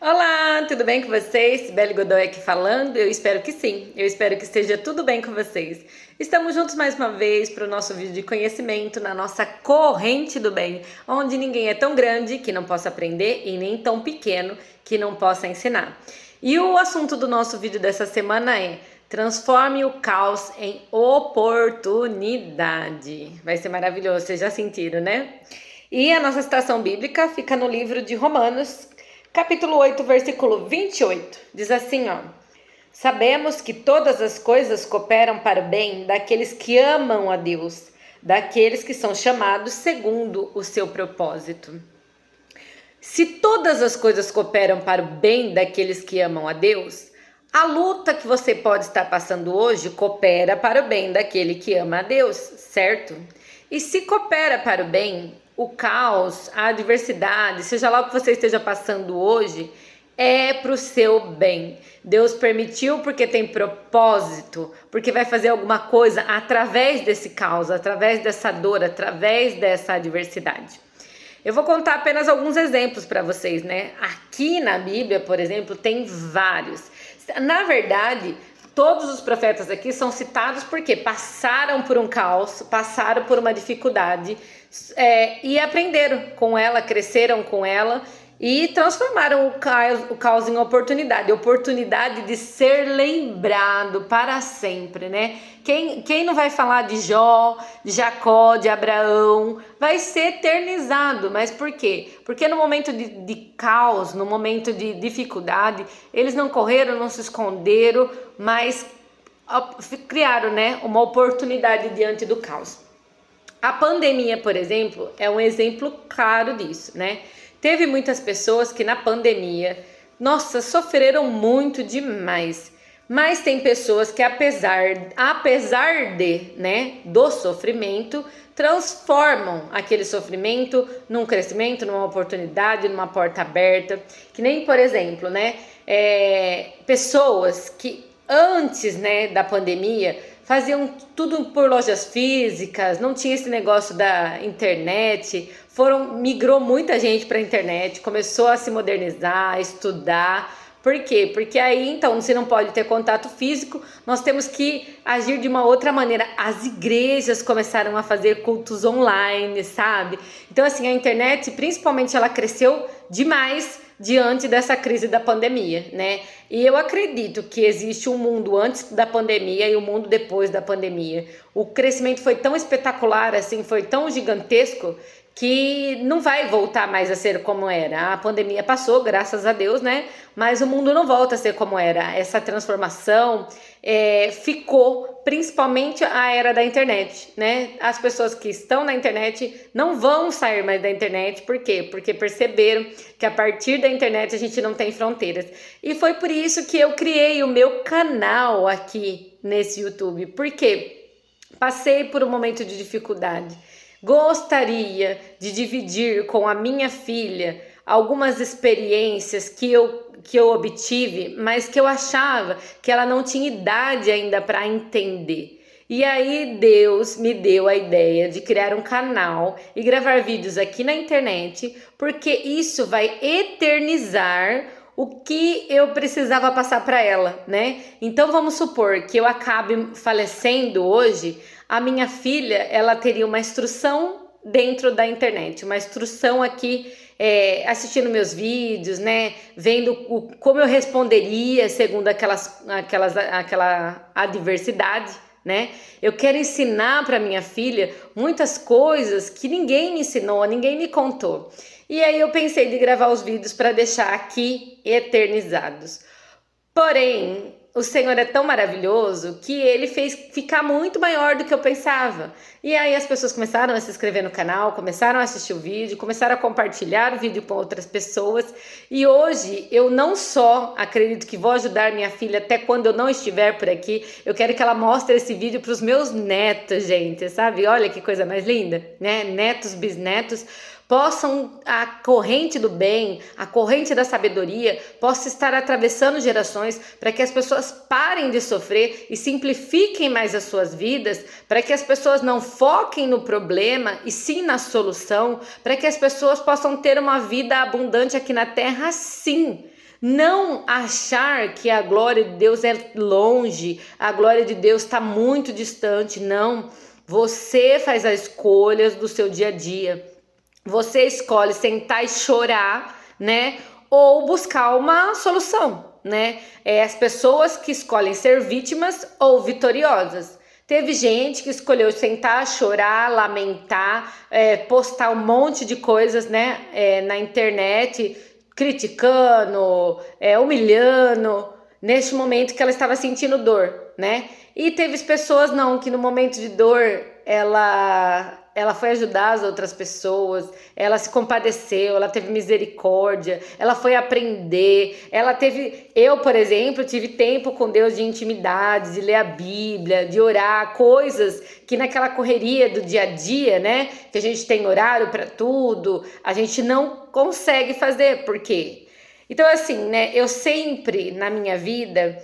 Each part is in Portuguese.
Olá, tudo bem com vocês? Sibeli Godoy aqui falando. Eu espero que sim, eu espero que esteja tudo bem com vocês. Estamos juntos mais uma vez para o nosso vídeo de conhecimento na nossa corrente do bem, onde ninguém é tão grande que não possa aprender e nem tão pequeno que não possa ensinar. E o assunto do nosso vídeo dessa semana é: transforme o caos em oportunidade. Vai ser maravilhoso, vocês já sentiram, né? E a nossa citação bíblica fica no livro de Romanos, capítulo 8, versículo 28, diz assim, ó: sabemos que todas as coisas cooperam para o bem daqueles que amam a Deus, daqueles que são chamados segundo o seu propósito. Se todas as coisas cooperam para o bem daqueles que amam a Deus, a luta que você pode estar passando hoje coopera para o bem daquele que ama a Deus, certo? E se coopera para o bem, o caos, a adversidade, seja lá o que você esteja passando hoje, é para o seu bem. Deus permitiu porque tem propósito, porque vai fazer alguma coisa através desse caos, através dessa dor, através dessa adversidade. Eu vou contar apenas alguns exemplos para vocês, né? Aqui na Bíblia, por exemplo, tem vários. Na verdade, todos os profetas aqui são citados porque passaram por um caos, passaram por uma dificuldade e aprenderam com ela, cresceram com ela e transformaram o caos em oportunidade de ser lembrado para sempre, né? Quem não vai falar de Jó, de Jacó, de Abraão, vai ser eternizado. Mas por quê? Porque no momento de caos, no momento de dificuldade, eles não correram, não se esconderam, mas criaram, né, uma oportunidade diante do caos. A pandemia, por exemplo, é um exemplo claro disso, né? Teve muitas pessoas que na pandemia, nossa, sofreram muito demais. Mas tem pessoas que apesar de, né, do sofrimento, transformam aquele sofrimento num crescimento, numa oportunidade, numa porta aberta. Que nem, por exemplo, né, pessoas que antes, né, da pandemia faziam tudo por lojas físicas, não tinha esse negócio da internet, migrou muita gente para a internet, começou a se modernizar, a estudar. Por quê? Porque aí, então, se não pode ter contato físico, nós temos que agir de uma outra maneira. As igrejas começaram a fazer cultos online, sabe? Então, assim, a internet, principalmente, ela cresceu demais diante dessa crise da pandemia, né? E eu acredito que existe um mundo antes da pandemia e um mundo depois da pandemia. O crescimento foi tão espetacular, assim, foi tão gigantesco, que não vai voltar mais a ser como era. A pandemia passou, graças a Deus, né? Mas o mundo não volta a ser como era. Essa transformação ficou, principalmente a era da internet, né? As pessoas que estão na internet não vão sair mais da internet. Por quê? Porque perceberam que a partir da internet a gente não tem fronteiras. E foi por isso que eu criei o meu canal aqui nesse YouTube. Por quê? Passei por um momento de dificuldade. Gostaria de dividir com a minha filha algumas experiências que eu obtive, mas que eu achava que ela não tinha idade ainda para entender. E aí Deus me deu a ideia de criar um canal e gravar vídeos aqui na internet, porque isso vai eternizar o que eu precisava passar para ela, né? Então vamos supor que eu acabe falecendo hoje, a minha filha, ela teria uma instrução dentro da internet, uma instrução aqui, assistindo meus vídeos, né? Vendo como eu responderia segundo aquela adversidade, né? Eu quero ensinar para minha filha muitas coisas que ninguém me ensinou, ninguém me contou. E aí eu pensei de gravar os vídeos para deixar aqui eternizados. Porém, o Senhor é tão maravilhoso que ele fez ficar muito maior do que eu pensava. E aí as pessoas começaram a se inscrever no canal, começaram a assistir o vídeo, começaram a compartilhar o vídeo com outras pessoas. E hoje eu não só acredito que vou ajudar minha filha até quando eu não estiver por aqui, eu quero que ela mostre esse vídeo para os meus netos, gente, sabe? Olha que coisa mais linda, né? Netos, bisnetos, possam, a corrente do bem, a corrente da sabedoria possa estar atravessando gerações, para que as pessoas parem de sofrer e simplifiquem mais as suas vidas, para que as pessoas não foquem no problema e sim na solução, para que as pessoas possam ter uma vida abundante aqui na terra, sim. Não achar que a glória de Deus é longe, a glória de Deus está muito distante, não. Você faz as escolhas do seu dia a dia. Você escolhe sentar e chorar, né? Ou buscar uma solução, né? As pessoas que escolhem ser vítimas ou vitoriosas. Teve gente que escolheu sentar, chorar, lamentar, postar um monte de coisas, né, na internet, criticando, humilhando, neste momento que ela estava sentindo dor, né? E teve pessoas não, que no momento de dor ela foi ajudar as outras pessoas, ela se compadeceu, ela teve misericórdia, ela foi aprender, eu, por exemplo, tive tempo com Deus de intimidade, de ler a Bíblia, de orar, coisas que naquela correria do dia a dia, né, que a gente tem horário para tudo, a gente não consegue fazer, por quê? Então assim, né, eu sempre na minha vida,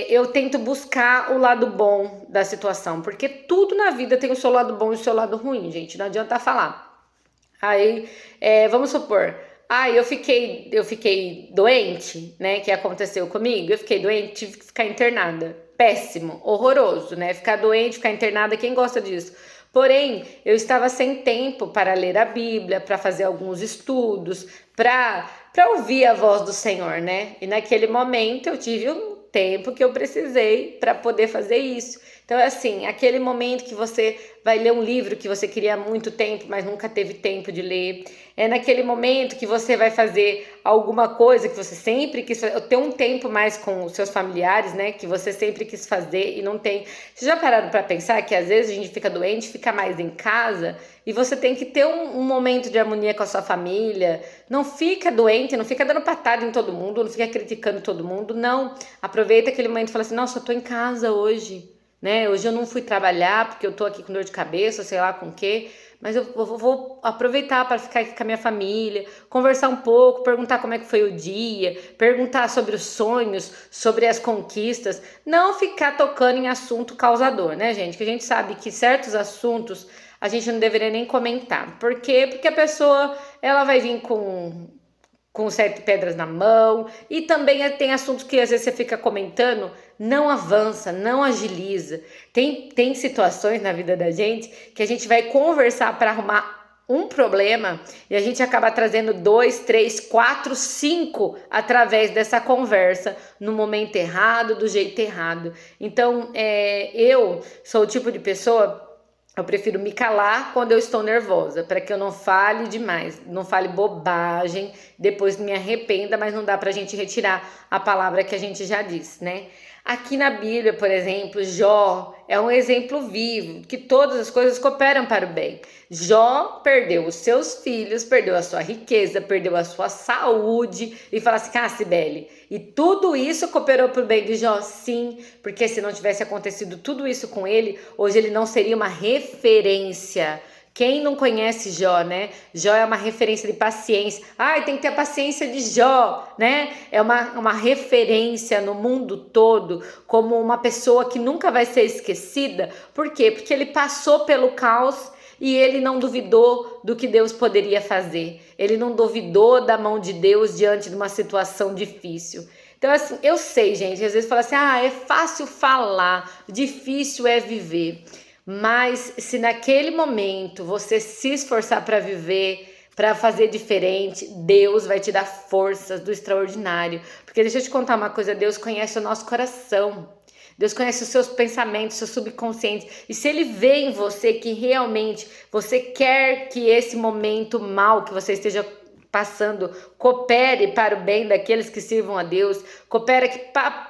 eu tento buscar o lado bom da situação, porque tudo na vida tem o seu lado bom e o seu lado ruim, gente, não adianta falar. Aí, vamos supor, eu fiquei doente, né, que aconteceu comigo, eu fiquei doente, tive que ficar internada, péssimo, horroroso, né, ficar doente, ficar internada, quem gosta disso? Porém, eu estava sem tempo para ler a Bíblia, para fazer alguns estudos, para ouvir a voz do Senhor, né, e naquele momento eu tive um tempo que eu precisei para poder fazer isso. Então, assim, aquele momento que você vai ler um livro que você queria há muito tempo, mas nunca teve tempo de ler. É naquele momento que você vai fazer alguma coisa que você sempre quis fazer, ter um tempo mais com os seus familiares, né? Que você sempre quis fazer e não tem. Vocês já pararam para pensar que às vezes a gente fica doente, fica mais em casa e você tem que ter um momento de harmonia com a sua família. Não fica doente, não fica dando patada em todo mundo, não fica criticando todo mundo, não. Aproveita aquele momento e fala assim, nossa, eu tô em casa hoje, né? Hoje eu não fui trabalhar porque eu tô aqui com dor de cabeça, sei lá com o quê, mas eu vou aproveitar para ficar aqui com a minha família, conversar um pouco, perguntar como é que foi o dia, perguntar sobre os sonhos, sobre as conquistas, não ficar tocando em assunto causador, né, gente? Que a gente sabe que certos assuntos a gente não deveria nem comentar. Por quê? Porque a pessoa, ela vai vir com sete pedras na mão, e também tem assuntos que às vezes você fica comentando, não avança, não agiliza. Tem situações na vida da gente que a gente vai conversar para arrumar um problema e a gente acaba trazendo 2, 3, 4, 5 através dessa conversa no momento errado, do jeito errado. Então, eu sou o tipo de pessoa. Eu prefiro me calar quando eu estou nervosa, para que eu não fale demais, não fale bobagem, depois me arrependa, mas não dá pra gente retirar a palavra que a gente já disse, né? Aqui na Bíblia, por exemplo, Jó é um exemplo vivo, que todas as coisas cooperam para o bem. Jó perdeu os seus filhos, perdeu a sua riqueza, perdeu a sua saúde, e fala assim, Sibeli, e tudo isso cooperou para o bem de Jó? Sim, porque se não tivesse acontecido tudo isso com ele, hoje ele não seria uma referência. Quem não conhece Jó, né? Jó é uma referência de paciência. Tem que ter a paciência de Jó, né? É uma referência no mundo todo como uma pessoa que nunca vai ser esquecida. Por quê? Porque ele passou pelo caos e ele não duvidou do que Deus poderia fazer. Ele não duvidou da mão de Deus diante de uma situação difícil. Então, assim, eu sei, gente, às vezes fala assim, é fácil falar, difícil é viver. Mas se naquele momento você se esforçar para viver, para fazer diferente, Deus vai te dar forças do extraordinário. Porque deixa eu te contar uma coisa, Deus conhece o nosso coração. Deus conhece os seus pensamentos, seu subconsciente. E se Ele vê em você que realmente você quer que esse momento mal que você esteja passando coopere para o bem daqueles que sirvam a Deus, coopera que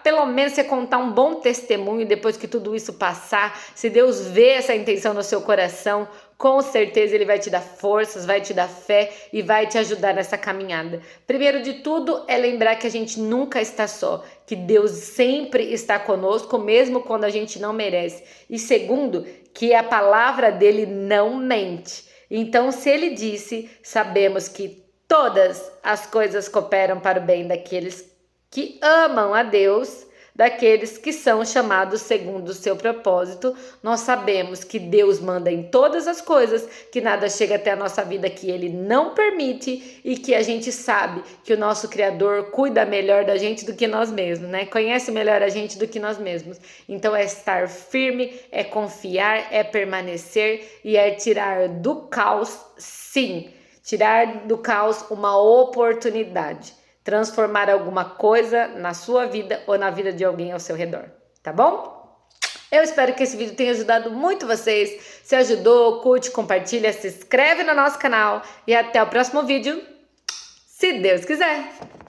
pelo menos você contar um bom testemunho depois que tudo isso passar, se Deus vê essa intenção no seu coração, com certeza Ele vai te dar forças, vai te dar fé e vai te ajudar nessa caminhada. Primeiro de tudo é lembrar que a gente nunca está só, que Deus sempre está conosco, mesmo quando a gente não merece. E segundo, que a palavra dele não mente. Então, se Ele disse, sabemos que todas as coisas cooperam para o bem daqueles que amam a Deus, daqueles que são chamados segundo o seu propósito. Nós sabemos que Deus manda em todas as coisas, que nada chega até a nossa vida que Ele não permite e que a gente sabe que o nosso Criador cuida melhor da gente do que nós mesmos, né? Conhece melhor a gente do que nós mesmos. Então é estar firme, é confiar, é permanecer e é tirar do caos, sim, tirar do caos uma oportunidade. Transformar alguma coisa na sua vida ou na vida de alguém ao seu redor, tá bom? Eu espero que esse vídeo tenha ajudado muito vocês. Se ajudou, curte, compartilha, se inscreve no nosso canal e até o próximo vídeo, se Deus quiser!